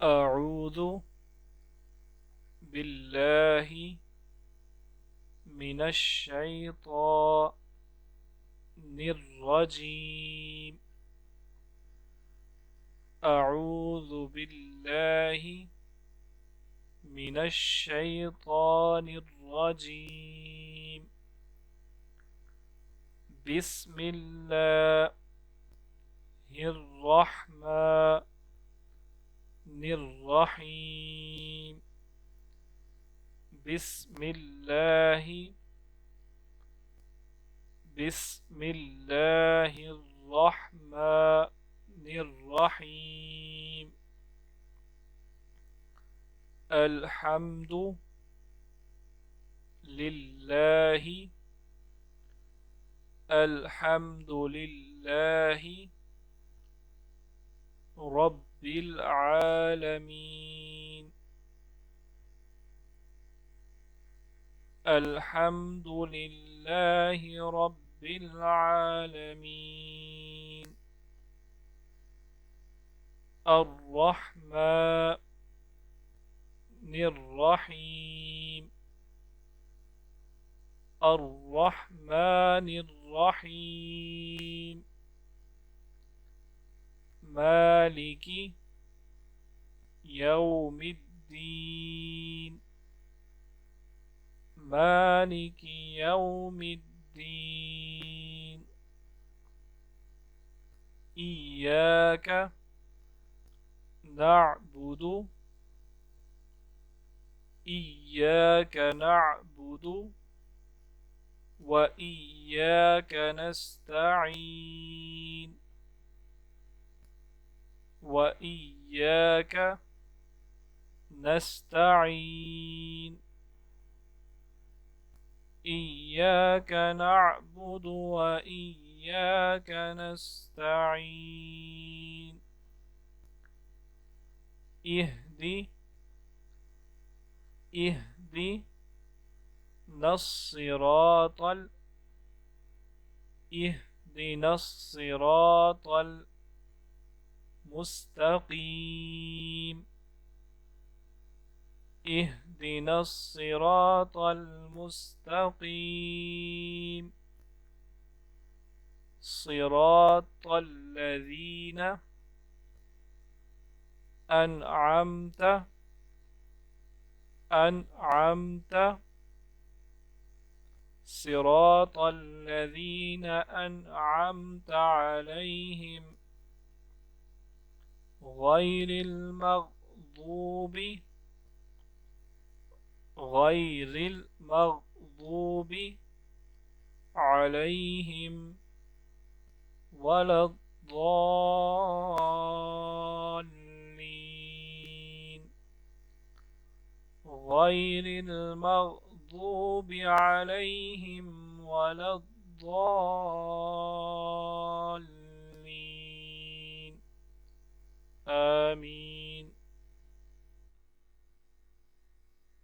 أعوذ بالله من الشيطان الرجيم. أعوذ بالله من الشيطان الرجيم. بسم الله الرحمن الرحيم. بسم الله الرحمن الرحيم. الحمد لله الحمد لله رب العالمين. الحمد لله رب العالمين. الرحمن الرحيم. الرحمن الرحيم. مالك يوم الدين. مالك يوم الدين. إياك نعبد إياك نعبد وإياك نستعين. وإياك نستعين. إياك نعبد وإياك نستعين. اهدنا الصراط اهدنا الصراط المستقيم. اهدنا الصراط المستقيم. صراط الذين أنعمت صراط الذين أنعمت عليهم غير المغضوب عليهم ولا الضالين. غير المغضوب عليهم ولا الضالين.